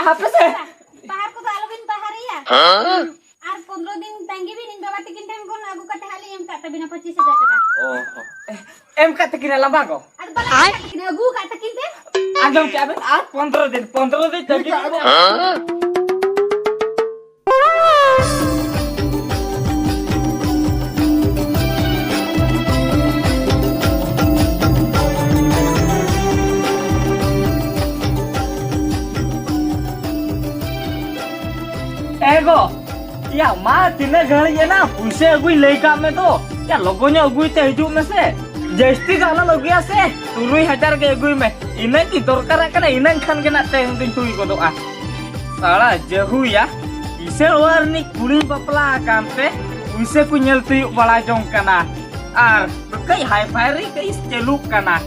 apa sih? Pahar ko talo bin pahar ya. Ar 15 दिन तंगी भी नहीं बाबा तिकिन टाइम को लागू कटे हाली एम काटा बिना 25,000 टका Oh, em kata kira lama kok. अर बला तिकिन अगू काटा किनते Agam क्या बे? आज 15 दिन तक Ego, ya mah tina gari ya na, puise agui lega me to, ya logonya agui te hidup me se, jesti kana logia se, 3,000 ke agui me, inan ki dorkar kana inan khan kena te hunting tui ko doa, salah jahu ya, ise luar ni kuri bapla kante, puise ku nyel tui bala jong kana, ar kai high fire kai celuk kana,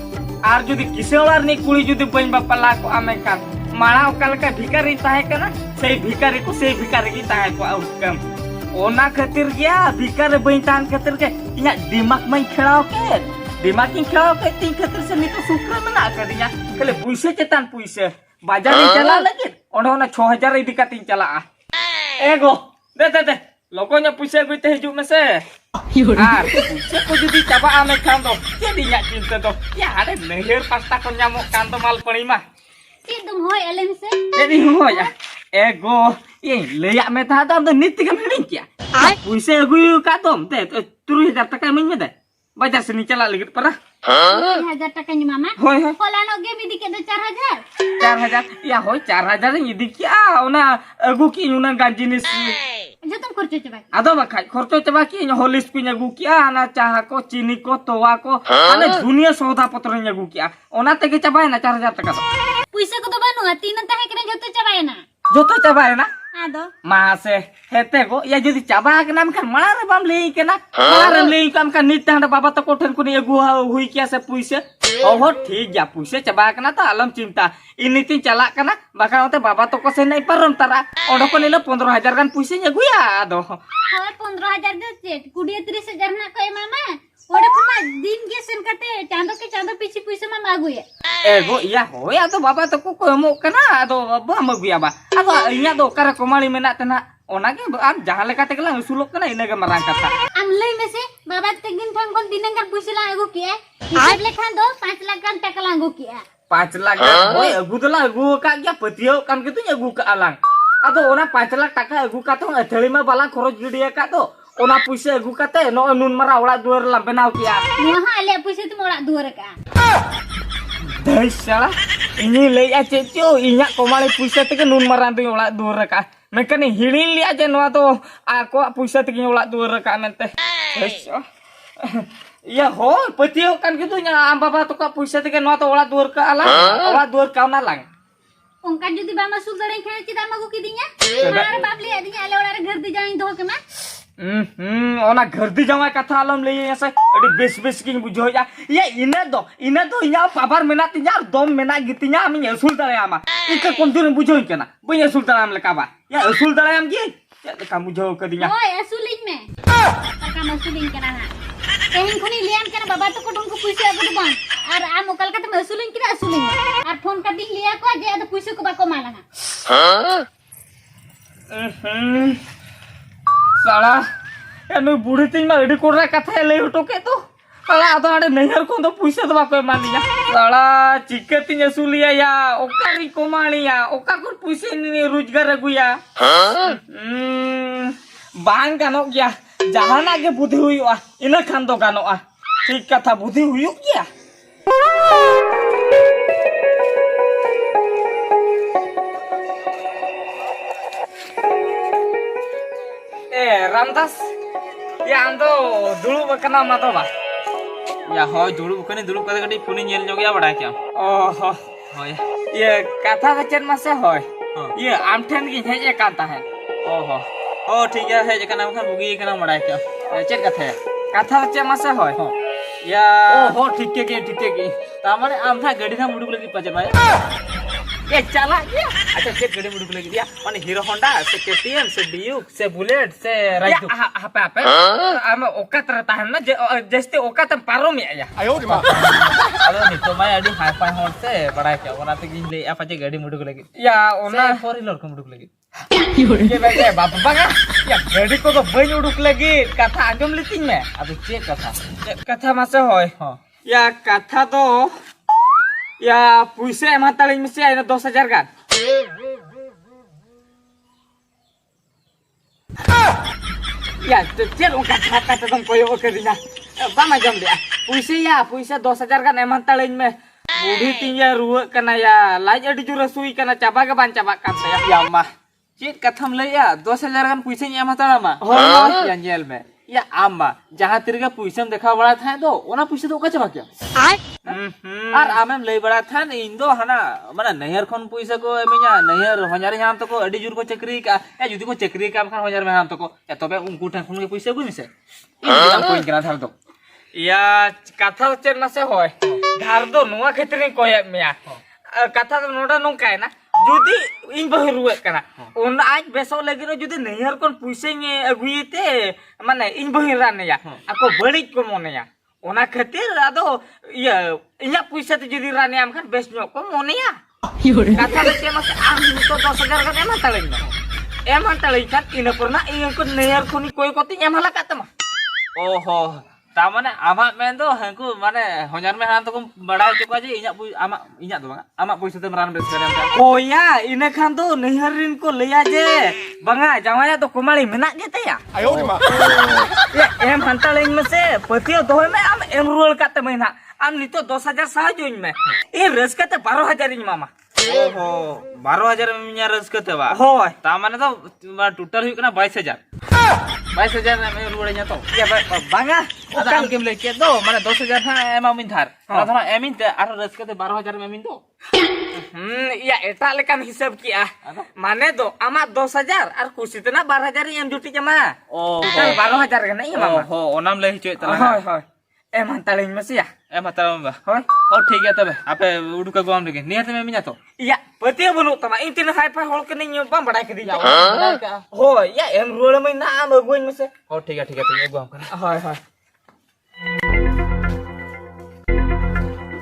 ar judi kise luar ni kuri judi bain bapla ko amekan. माना occult का भिखारी ताहे कना से भिखारी की ताहे को आउटकम ओना खातिर गया भिखारी बइन तान खातिर के इना दिमाग में खेलाओ के तीन खातिर से नितो सुक्र मना करिया कले पुइसे चेतान पुइसे बाजार चला लगे ओना 6,000 इदी कातिन चला एगो दे लोकोnya पुइसे गुते हिजु में से यार पुइसे को जदी चाबा आमे खान दो जदी nya चिंता दो या अरे नहर पास्ता को ᱧᱟᱢᱚᱜ कान तो माल पड़ी मा तुम होय एलेम से jadi हो या एगो ये लेया में था तो हम तो नित्य का मिलिंग क्या पुइसे अगुई का तुम ते 3,000 टका मिल में दे बाजार से नीचे ला लिखित परा 3,000 टका नि मामा होय कोलानो गे बिदी के 4,000 4,000 या होय 4,000 यदि क्या ओना अगु की उना गांजिनिस जो तुम खर्चो चबा आदो बखाय खर्चो चबा की होलिस कुnya अगु किया ना चाह को चीनी को तवा को अने दुनिया सौदा पत्र अगु किया ओना तेगे चबाय ना 4,000 टका पैसा को तो बानु तीन ताहे करे जतो चबाय ना जोतो चबाय ना आदो मासे हेते को या जदी चाबा के नाम kan मारे बाम लेई के ना मारे लेई काम का नित हंडा बाबा तो कोठन को एगु हुई किया से पुइसे ओहो ठीक या पुइसे चाबा के ना तो आलम चिंता इनी तीन चला कना बाका ओते बाबा तो को से नहीं परम तारा ओडो को लेलो 15,000 गान पुइसे अगुया आदो होय 15,000 दे चेट 20-30,000 ना कोई मामा ओडे को मा दिन के सन कते चांदो पीछे पैसा मा मागुए एगो या होय आदो बाबा तो को एमो कना आदो बाम अगुया बा आदो इया दो करे कोमाली मेना तना ओना के आम जहां लेका तेगला सुलुक कना इने के मारांग कथा आम लई में से बाबा तेगिन ठन कोन दिनन का पैसा ला अगु किए हिसाब लेखा दो 5 लाख का टका ला अगु किए 5 लाख होय अगु तो ला अगु का क्या पतियो काम के तु अगु का आलांग आदो ओना 5 लाख टका अगु का तो अथली में बाला खरच गिडिया का तो ओना पैसा अगु काते नो नुन मारा ओड़ा दुआर ला बनाव किया वहां आले पैसा तुम ओड़ा दुआर का दई साला इनी लेया चेचो इnya कोमाली पैसा तके नुन मारा दु ओड़ा दुआर का मेकनी हिली लिया जे नोआ तो आको पैसा तके ओड़ा दुआर का मेनते या हो पतियो kan gitu nya am baba तो का पैसा तके नोआ तो ओड़ा दुआर का आला ओड़ा दुआर का ना लांग उनका जदी बा मसूल दड़े खाए चिदा मगु की दिया मार बाबली आदिया आले ओड़ा रे घर दी जाई दो के मा ओना घर दी जावा कथा आलम ले ऐसे अडी बेस की बुझो या इने दो इया पावर मेना तिया दम मेना गितिया आमी असुल दळे आमा इका कोन दिन बुझो केना बय असुल दळे आम लकाबा या असुल दळे आम की का बुझो कदिया ओय असुलिज में का मसूलिन केना ना कहीं खनी लियान केना बाबा तो कोटन को पैसा अगु बन और आ मोकल का तो असुलिन की असुलिन और फोन का दिन लिया को जे तो पैसा को बाको माला हां साला एनु बुढ़ी तीन में एडी कोरा कथा ले उठो के तो साला आदो आडे नहर को तो पैसा तो बाको मानिया साला चिकती ने सुलिया या ओकारी को मानिया ओका को पैसे नि रोजगार अगुया बांग गानो गया जहाना के बुद्धि हुईवा इना खान तो गानोआ ठीक कथा बुद्धि हुई गया रामदास या आंदो दुलुब कना मा तो बा या होय दुलुब कने दुलुब कदे गडी फोन नेल जोगया बडा क्या ओहो होय ये कथा वचन में से होय ये आमठन की है ये कांता है ओहो ओ ठीक है जे कना खान बुगी कना बडा क्या चेक कथा वचन में से होय या ओहो ठीक के ता माने आम था गडी था मुडुक लगी पचे भाई ये चला गया अच्छा चेक गाड़ी मुड़ुक लगी दिया माने हीरो होंडा से केटीएम से ड्यूक से बुलेट से या राइडो apa am okat tahan na jeste okat parom ya अरे नहीं तो मैं अड़ी हाई फाई होंड से बड़ा क्या वना तो गिन ले apa जे गाड़ी मुड़ुक लगी ya ona फोर व्हीलर को मुड़ुक लगी ये bae bapak banga ya gadi ko to bain uduk lagi kata anjom liting me अब चेक कथा kata masa hoy हां ya kata to ya puise emang taling mesti ada 10,000 kan ya cer ungkat kata tong koyo ke dina ba macam dia puise 10,000 kan emang taling me budi tinya ruwe kana ya laj adi jura sui kana caba ke ban caba kan saya या मां check कथम ले या 2000 kan पैसे नहीं मत मा हाँ। या जेल में या आमा जहां तेरे का पैसे में देखा बड़ा था तो ओना पैसे तो का चबा क्या और आमेम ले बड़ा था इन दो हना माने नहर खन पैसा को एमिया नहर हजार हम तो को अडी जुर को चक्री का या जुदी को चक्री काम खान हजार में हम तो को या तबे उनको ठन खन के पैसा को मिसे इन कोई करा था तो ya kata cer masa hoy dhar do nuwa khetri koya mea kata do noda nongkai na judi in bahi ruwe kana on aj beso lagi no judi nehar kon puise nge aguite mane in bahi rane ya ako badik ko mone ya ona khatir ado ya inya puise te judi rane am kan bes nyok ko mone ya kata do cer masa am to 10,000 kan emang taleng kan ina pernah ingan ko nehar koni koi koti emala kata mah ओहो ता माने आमा main दो हंकु माने हजार में हम तो को बड़ा चुका जे इnya आमा इnya तो आमा पैसा ते मरान बेस करे oh ya ini kan tuh neharin ko leya je banga jawanya tuh kumali menak je ya ayo ma ya em hantaling mese patio doh me am em rule kata mena am nito 10,000 sahajuin me res kata 12,000 mama ओहो 12,000 में मिया रस करते बा hoy ता माने तो total हुई कना 22,000 22,000 में रुड़े तो ya banga ada am केम लेके दो माने 10,000 था एमा मिन थार अथवा एमिन ते आरो रस करते 12,000 में मिन दो ya eta lekan hisab ki mane do ama 10,000 ar kusi tena 12,000 em juti jama O 12,000 kan iya mama ओहो ओनाम ले हिचो तला hoy hoy em hantaling mese ya ए मत बा hoy ओ ठीक है तबे आपे उडुका गोम लगे नियत में मिया तो iya patio bulu tama intin hai pa hol kening bam badai ke dia hoy ya em rule mai na am aguin mese ओ ठीक है तो गोम कर হয় হয়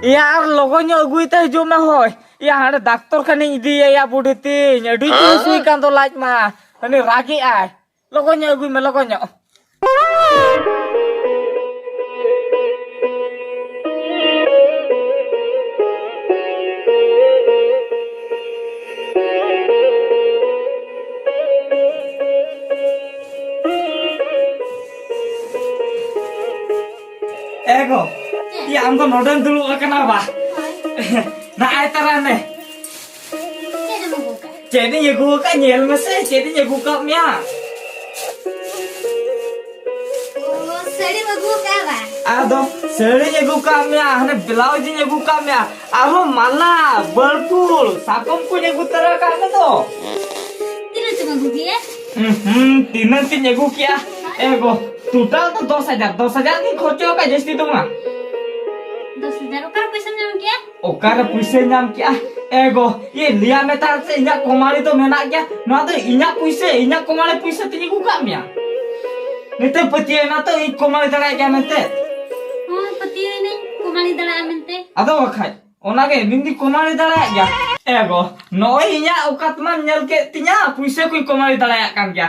ইয়ার লগন্য গুইতে জমা হয় ইয়া হাড়ে ডাক্তার খানি দিয়ে ইয়া বুড়িতে এডি সুই কান্দ লাজ মা মানে রাগি আয় লগন্য গুই মে লগন্য ego iya am to nodan dulu kenapa nah ai tarane Jadi mau buka. jadi ya gua kan nyel mese jadi ya buka mia Oh, seri mau buka ba? ado seri ya buka mia hane blouse ya buka mia aro mala balpul sakom ko ya gutara kan to Tidak cuma buka ya? tinan tin ya gukia ego total to 10,000 ki khorcho ka jesti tu ma 10,000 kan पैसा नाम क्या? ओकर पैसे नाम क्या एगो ये लिया में तार से इना कोमाली तो मेना क्या ना तो इना कोमाली पैसे तिनी को काम या निते पति ना तो इ कोमाली दड़ा क्या मेते Oh, peti ini kumali dala amente. अदो वखाय ओना के बिंदी कोमाली दड़ा क्या एगो नोई इना औकात मा नेल के तिना पैसे कोई कोमाली दड़ा कान क्या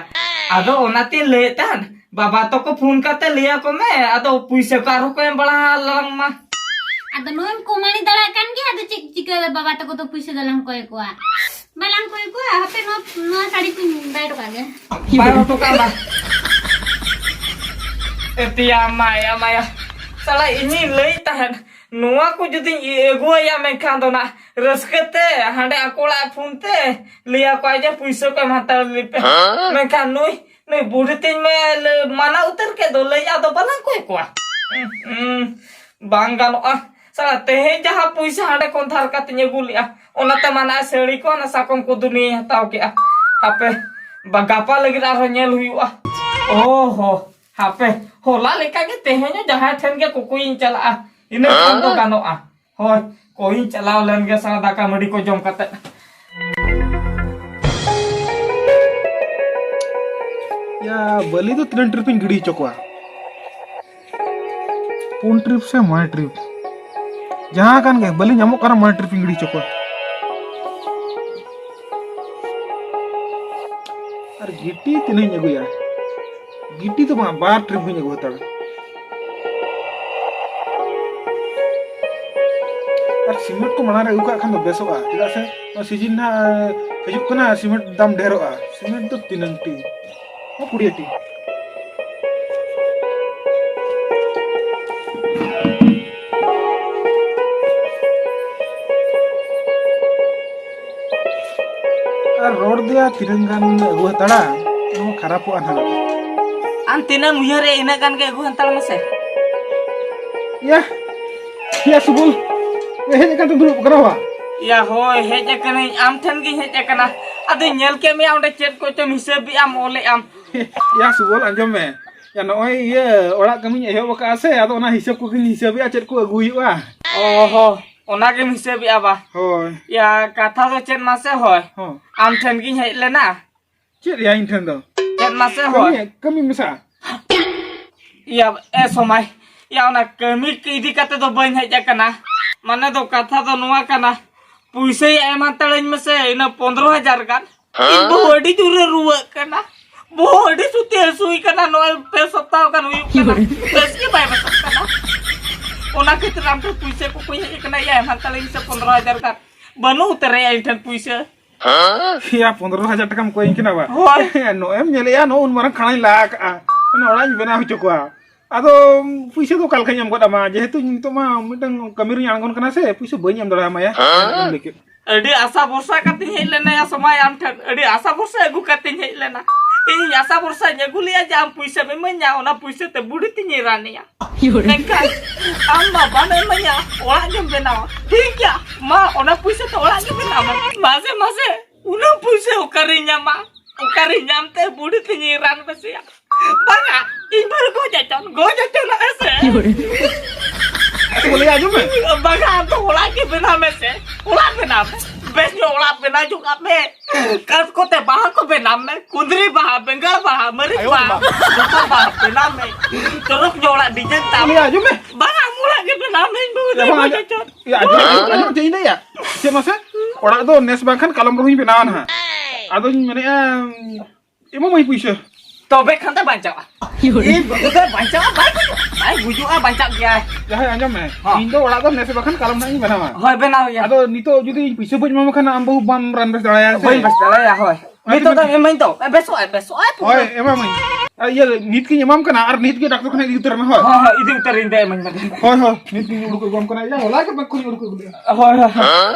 अदो ओना ती लेतान बाबा तो को फोन करते लिया को मैं अदो पैसे का रो को बड़ा लंग मा Ada noem kumali dala kan क्या ada cik jika baba tako to पैसा dalam koy ko. Balang koy ko hape no sari pun bayar ko aja. Baru tuh kalah. Etia Maya. Salah ini lei tahan. Nuwa ku jadi gua ya mekan to na. Reskete hande aku la phunte. Liya ko aja puisa ko mata lipe. Mekan nui buditin me mana utar ke do lei ado balang ko ko. Banggal salah teh jaha puisa hande kontar katanya gulia. Ona temana seri ko na sakom ku dunia tau ke hape bagapa lagi raro nyel huyu oh hape hola leka ke tehnya jaha ten ke kukuin chala ini kan to gano hoy koin chala len ke sana daka medi ko jom kate बलि तो 3 trip इन गिड़ी चकोआ 4 trip से 9 trip जहां कान के बलि नामो करा 9 trip इन गिड़ी चकोआ और गिट्टी तीन अगुया गिट्टी तो 12 ट्रिप इन अगु हताड़ और सीमेंट को मना रे उका खान दो बेसोआ चेदा से सीजन ना हजुक कना सीमेंट दाम ढेरोआ सीमेंट तो 3 टी ओ 20 टी और रोड दिया तिरंगान अगु हताड़ा नो खराब हो ना आम तीना मुहरे इना गान के अगु हंताल मसे या सुबुल हे जका तो दुरुब करा या होय हेज कने आम ठन गी हेज कना अदे नेल के मे आउंडे चेट को चम हिसाब भी आम ओले आम या सुबुल अंजम में या नोय ये ओड़ा कमी एहो बका से आदो ना हिसाब को हिसाब या चेट को अगु हुआ ओहो ओना के हिसाब भी आबा होय या कथा तो चेट मासे होय हो आम ठन गी हेज लेना चेट या इंठन दो चेट मासे होय कमी मिसा या ए समय या ओना कमी के इदी कते तो बन हेज कना माने तो कथा तो नुआ कना पुइसे एमा तळन में से इना 15000 गान बॉडी जुरे रुवा कना बॉडी सुते सुई कना नो पे सप्ताह कन हुई कना बस के बाय बस कना ओना के तराम तो पुइसे को कोई कना या एमा तळन से 15000 गान बनु उतरे इंटन पुइसे या 15000 टका कोई किना बा होय नो एम नेले या नो उन मारा खाना लाक ओना ओड़ा बना हो चुका आदो पुइसे तो कालका नाम गोदा मा जेहेतु नितो मा मिटंग कमिरि आंगन कना से पुइसे बई नाम दड़ा माया लेके अडी आशा भरोसा कति हे लेना या समय आम ठन अडी आशा भरोसा अगु कति हे लेना इन आशा भरोसा जगु लिया जाम पुइसे में मन्या ओना पुइसे ते बुड़ी तिनी रानिया नेका आम बाबा ने मन्या ओला जम बेनाव ठीक क्या मा ओना पुइसे तो ओला जम बेनाव मासे मासे उना पुइसे ओकरी न्यामा ओकरी न्यामते बुड़ी तिनी रान बसिया बागा इबर गो जाचन ऐसे बोले आजू में बागा तो ओला के बिना में से ओला बिना बेस जो ओला बिना जो में कस को ते बाहा को बिना में कुंदरी बाहा बंगाल बाहा मरी बाहा जोता बाहा बिना में चरक जो ओला डिजाइन ता बोले आजू में बागा ओला के बिना में बुदे जाचन या आजू जइना या से मासे ओड़ा दो नेस बाखन कलम रोही बनावन हा आदो माने एमो मई पुइसे तबे खंता बांचा ई बगदे बांचा बाय बुजुआ बांचा गया जहां अंजम में इन दो ओड़ा दो नेस बाखन कलम नहीं बनावा होय बनाव या आदो नितो जुदी पुइसे बज मा खन आम बहु बम रन बस दड़ाया होय बस दड़ाया होय नितो तो एमन तो बेसो होय एमा मई ये नीत की इमाम कना और नीत के डॉक्टर कना इदी उतर में होय हां इदी उतर इंदे एमन होय होय नीत की उड़को गम कना या होला के बक्को उड़को होय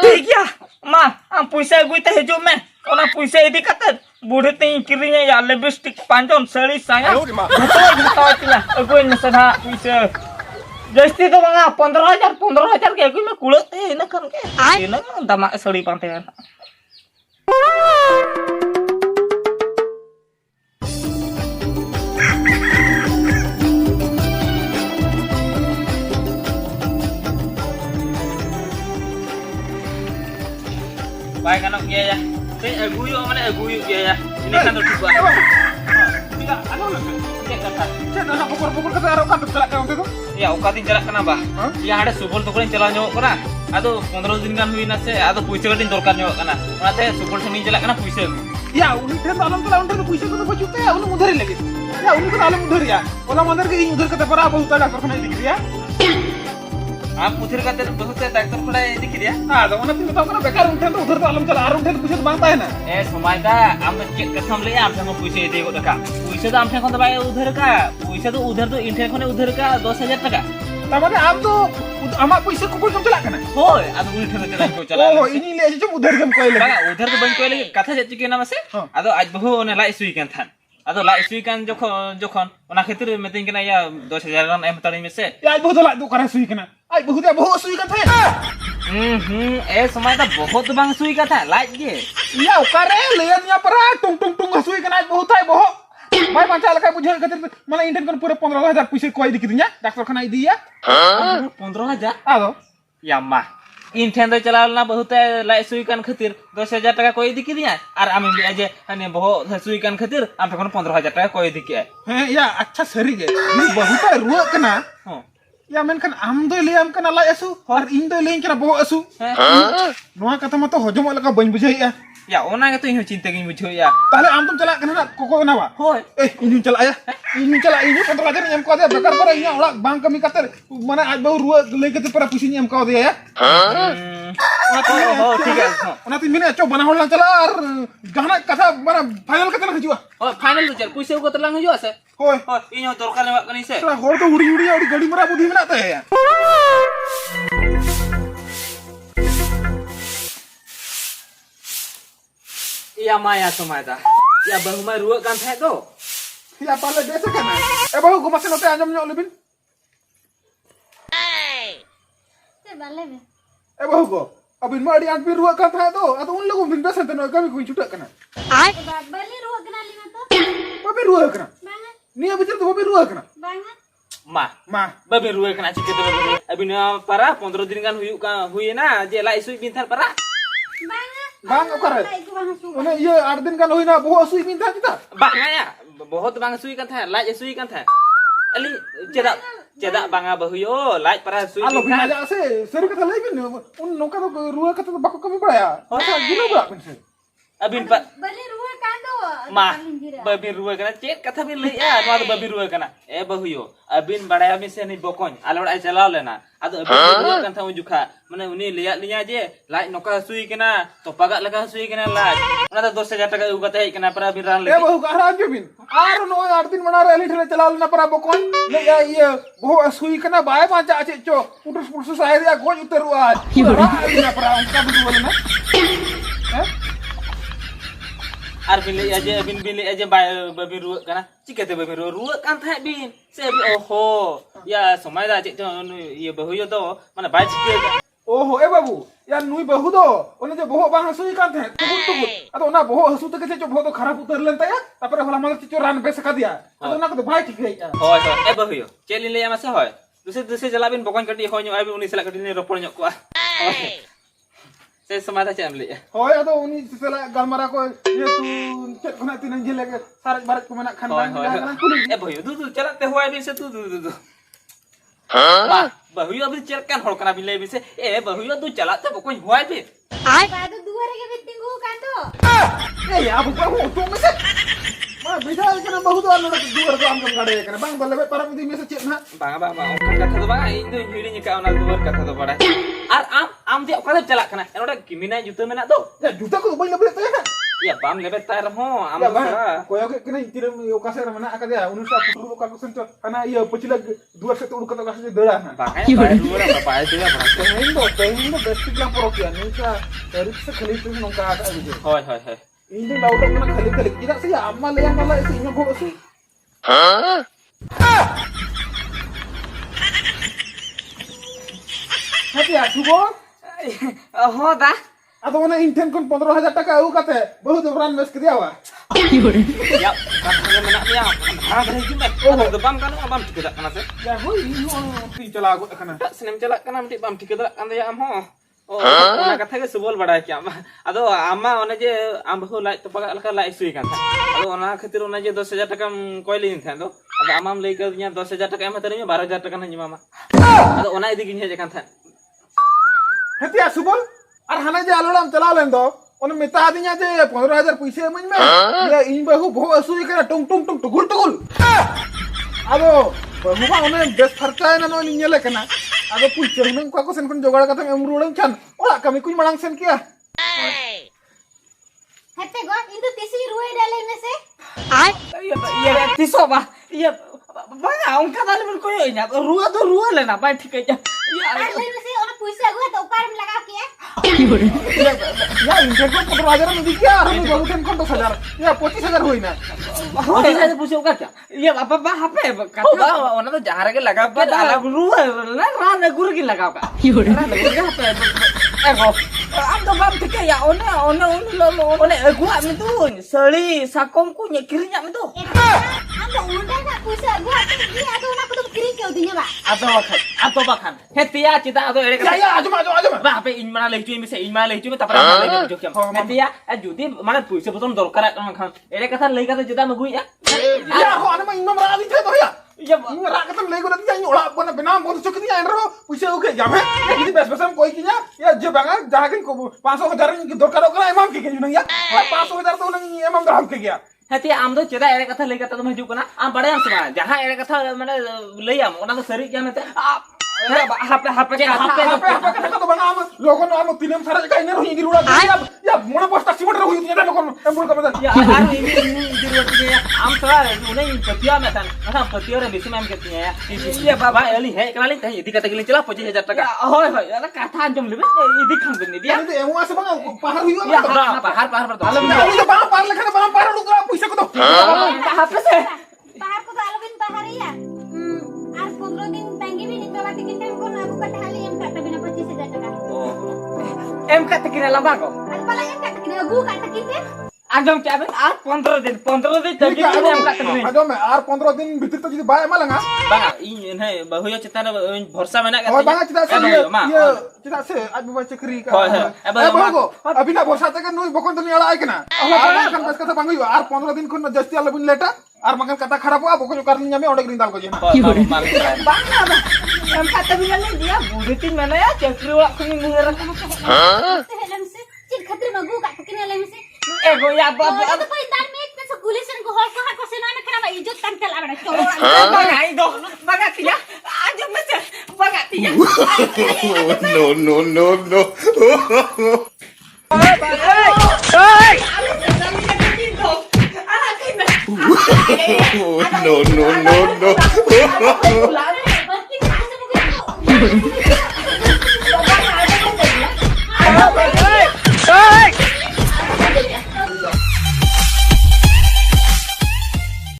ठीक या मा हम पैसा गुइते हेजो में ओना पैसा इदी कते बुढ़े ते किरिया या लिपस्टिक पांचन सड़ी साया घटो तिला अगुन में सदा पैसा जस्ती तो बंगा 15000 के अगुन में कुळते इना खन के इना दमा सड़ी पाते बाय कानो किया या ते अगुयो माने अगुयो किया या ini kan udah buat tidak anu ya kata चेना पकड़ कते आरो का चला का उते तो ya ukatin jalan kenapa ya ada subol tukurin jalan nyok kana ado 15 दिन kan huina se ado puise katin dorkar nyok kana onate subol seni jalan kana puise या उनी थे आलम चला उनते तो पैसे तो बचुते या उन उधर ही लगे या उनी तो आलम उधर या ओला मंदर के उधर कते पर आप बहुत डॉक्टर खाना दिख रिया आप उधर का तेरे बहुत डॉक्टर खड़ा दिख दिया हां तो उन तीन तो kana बेकार उठे तो उधर तो आलम चला आर उठे तो पैसे मांगता है ना ए समय का हम चेक कथम ले आप हम पैसे दे को दका पैसे तो हम ठन भाई उधर का पैसे तो उधर तो इंटर खने उधर का 10000 टका तमाने आप तो आमा पैसे को कोई कम चला कना होय आदो उल्टे में चला को चला ओ इनी ले जो उधर कम कोई लगे उधर तो बन कोई लगे कथा जत के नाम से आदो आज बहु ओने लाई सुई कान थान आदो लाई सुई कान जोखन ओना खातिर मेतिन कना या 10000 गान एम तड़ी में से या आज बहुत ला दो करा सुई कना आज बहुत सुई का थे ए समय तो बहुत बांग सुई का था लाइट के या ओकरे लेन या पर टुंग टुंग टुंग सुई कना आज बहुत है बहुत भाई माचा लगा बुझे खातिर माने इंटरन कोन पूरे 15000 पैसे कोई दिख दिया डॉक्टर खाना दिया 15000 आदो या मा इन ठेन दो चला ना बहुत लाई सुई कान खातिर 10,000 टाका को इदी किदिया और आम जे हने बहुत सुई कान खातिर आम ठेन 15,000 टाका को इदी किया ᱦᱮᱸ ᱭᱟ ᱟᱪᱪᱷᱟ ᱥᱟᱹᱨᱤᱜᱮ ᱤᱧ ᱵᱟᱹᱦᱩᱴᱟᱭ ᱨᱩᱣᱟᱹᱜ ᱠᱟᱱᱟ ᱦᱚᱸ ᱭᱟ ᱢᱮᱱᱠᱷᱟᱱ ᱟᱢ ᱫᱚᱭ ᱞᱟᱹᱭᱟᱢ ᱠᱟᱱᱟ ᱞᱟᱡ ᱦᱟᱹᱥᱩ ᱟᱨ ᱤᱧ ᱫᱚᱭ ᱞᱟᱹᱭᱟᱹᱧ ᱠᱟᱱᱟ ᱵᱚᱦᱚᱜ ᱦᱟᱹᱥᱩ ᱱᱚᱣᱟ ᱠᱟᱛᱷᱟ ᱢᱟᱛᱚ ᱦᱚᱡᱚᱢᱚᱜ ᱞᱮᱠᱟ ᱵᱟᱹᱧ ᱵᱩᱡᱷᱟᱹᱣᱮᱜᱼᱟ या ओना के तो इन चिंता गिन बुझो या ताहले आम तुम चला कना कोको बनावा होय इन चला या इन चला इन 15,000 एम को दे बेकार पर इन ओड़ा बांग कमी कतर माने आज बहु रुआ ले के पर पुसी एम को दे या हो ठीक है ओना तीन मिनट चो बना होला चला और गाना कथा माने फाइनल कतना हजुआ हो फाइनल तो चल पुसे को तलांग हजुआ से होय हो इन दरकार लेवा कनी से होर तो उड़ी उड़ी उड़ी गाड़ी मरा बुद्धि मेना ते या या माया समादा या बहु मा रुआ कान थाय दो या पाले दे से कना ए बहु को मसे नते आजम ᱧᱚᱜ लेबिन ते बाले में ए बहु को अबिन मा अडी आंट भी रुआ का था दो अतो उन लोगों बिन बेसन तनो कमी कोई छुटा कना बाले रुआ कना ली में तो बबे रुआ कना बांगा नी अबिचर तो बबे रुआ कना बांगा मा बबे रुआ कना चिके तो बबे अबिन पारा 15 दिन गान हुई ना जे लाई सुई बिन थार पारा बांगा बांग ओकरे इको बांगा सु ओने ये 8 दिन का होइना बहुत सुई बिन था चिता बांगा या बहुत बांगा सुई kan था लाज सुई kan था अली चेदा चेदा बांगा बहुयो लाज पारा सुई आलो बिन आजा से सर कथा लई बिन उन नोका तो रुआ कथा तो बाको कमी पड़ाया होता गिनो बा बिन से अबिन पर बाले रुआ का दो मा बबी रुआ कना चेक कथा बिन लई या नवा बबी रुआ कना ए बहुयो अबिन बड़ाया बिन से नहीं बकोन आलो बड़ा चलाव लेना आदो अबिन रुआ kan था उजुखा माने उनी लिया लिया जे लाज नोका सुई कना तो पगा लगा सुई कना लाज ओना तो 10,000 टाका उगत है कना पर अबिन रान ले ए बहु का राज बिन आरो नो 8 दिन मना रे ठले चला लेना पर बकोन ले या ये बहुत सुई कना बाय पांचा आचे चो पुटुस पुटुस साहे या गोज उतरु आज ना पर उनका भी बोलना हैं आर बिन ले अजे बिन बिन ले अजे बबी रुआ कना चिकेते बबी रुआ कान था बिन से बि ओहो या समय दा जे ये बहुयो तो माने बाय चिके ओहो ए बाबू या नुई बहु दो ओने जे बहु बांग हसुई कान थे तुगुन तुगुन अतो ना बहु हसु तके जो बहु तो खराब उतर लेन तया तापर होला माल चिचो रान बेस का दिया अतो ना तो भाई ठीक है होय होय ए बहुयो चेली ले आमासे होय दुसे जला बिन बकन कटी होय आबि उनी सला कटी ने रोपड़ ᱧᱚᱜ कोआ से समाधा चेम ले होय अतो उनी सला गलमारा को ये तू चेत खना तीन जे लेके सारे भारत को मना खान ए बहुयो दू चलाते होय बिन से तू हां बहुयो अबि चेक कान होड़ कना बिन ले बिन से ए बहुयो तू चलाते बकन होय बि बादो दुआरे के बिटिंगु का दो ए या बाबू तू में से मा बिधा के बहु तो अन दुवर को हम गाड़े के बांग बल्ले पर में में से चेत ना बांगा कथा तो बांगा इन दो हिड़ी नि का ओना दुवर कथा तो बड़ा आर आम दे ओका चला कना एनोडा किमिना जुता मेना दो या जूता को बई लेबे तया या बाम लेबे तार हो आम या सरा कोयो के कने तिरम यो कासे मना आका दे उनुसा पुटु का कुसन तो कना ये पचिला दुवर से तोड़ का कासे देड़ा ना बांगा दुवर बाय दे बड़ा तेहिन दो बेस्ट क्लास परोकिया निसा रिक्स खली तु नोका आका बिजे होय होय होय इन दिन लाउड कना खली खली किदा से अम्मा ले माला से इन को से हती आठुगो हो दा अतो ना इन ठेन कोन 15,000 टाका आउ काते बहुत बरान मेस के दियावा या कथा मेना या भाग रही कि मैं ओ तो बाम कानो बाम ठीक कना से या होई नो ती चला गो कना सिनेम चला कना मटी बाम ठीक कना या हम हो ओ ओना कथा के सुबोल बड़ा क्या अदो आमा ओने जे आम बहु लाई तो पगा लका लाई सुई कान अदो ओना खातिर ओना जे 10,000 टाका कोई लेन था दो अदो आमाम लई कर दिया 10,000 टाका एम तरी 12,000 टाका न मामा अदो ओना इदी गिन हे जे कान था हती सुबोल और हने जे आलोड़ाम चला लेन दो ओने मेता दिया जे 15,000 पैसे मज में ये इन बहु बहु असुई करे टुंग टुंग टुंग टुगुल टुगुल अदो बहु बा ओने बेस खर्चा है ना नो निले कना अदो पुइचे हमें को सेन कोन जोगाड़ कथा एम रुड़न छन ओला कमी कुछ मड़ांग सेन किया हते गो इन तो तीसरी रुए डाले में से ये तिसो बा ये बांगा उनका दाल में कोई होइना रुआ तो रुआ लेना बा ठीक है बाले में से और पैसा गो तो ऊपर में लगा के या इनके को 15,000 में दिया हम बहु टेन कोन 10,000 या 25,000 होई ना हो ऐसे पूछो का क्या ये बाबा हापे कथा ओना तो जहार के लगा पे दाला रुआ ना रान गुर की लगा का रान गुर के हापे एगो अब तो बाम ठीक है या ओने अगुआ में तो सड़ी साकोम को ये किरिया में तो हम तो उल्टा ना पैसा गो दिया तो ना को kirim kau dinya ba. atau bahkan hetia cita atau ere Ya, ya, aja. Bah, apa in mana lagi cuy misal in mana lagi cuy tapi apa lagi bujuk jam. Hetia, judi mana puisi betul dorkar kan. Ere kata lagi kata cita magui ya. Ya, kok ana mah imam ra di tuh ya. Ya, Ini ra kata lego nanti ya nyola pona benam pon cok ni enro puisi oke jabe. Jadi bes-besan koi kinya ya je banga jahakin ko 500,000 ki dorkar okra imam ki kenyu ya. 500,000 to nang imam dalam ke ya. hetia am do cita ere kata lagi kata tuh majuk kena. Am pada yang semua. Jaha ere kata mana lagi am. Orang tu seri jam itu. HP Apa kata banga am logon am tinem sara ka ini rohi dirula ya mona posta simon rohi tinya logon embul ka mata. Ya, aru ini dirwatnya am salah. Udah petia metan. Masa petia orang bisa main ketnya ya. Ini baba eli he kenalin teh. Di kata gilin celah 25,000 taka. Oh, ya kata anjum lebih. Ini kan benih dia. Ini emu asa banga pahar hui Ya, pahar betul. Alam ini banga pahar lekana banga pahar lu puisi ko to. Apa sih? Pahar ko kalau bin pahar ya. Ar 15 din tangi bin itu lagi kita pun aku kata hali yang kata bina 25,000 taka. Em kata kira lama kok. Ar pala yang kata kena gua kata kita. Anjum cabin 15 दिन tadi em kata kini. Aduh me ar 15 दिन भितर तो jadi बाय malang ah. Bang, ini nih bahunya cita भरोसा में ना Oh bang kita se ma. ya kita se abi baca keri ka. Oh, bago abi na borsa ta kan noi bokon to niala ai kana. Ar kan bas kata bang yo ar 15 दिन kon जस्ती ala bin leta ar makan kata खराब हुआ bokon karni nyame onde grindal ko jena. Em kata bilang dia budutin mana ya cekri wak kuning ngerak. Sehelam se cid khatir ma gua kata kena lem se. Ego ya Oh, itu kau intan mek tu sekulisan ko hol ko ha ko sena me kena ba ijut tantel abada colo. Bang, itu bagat ya. Anjum macam bagat ya. No. Berarti asa begitu.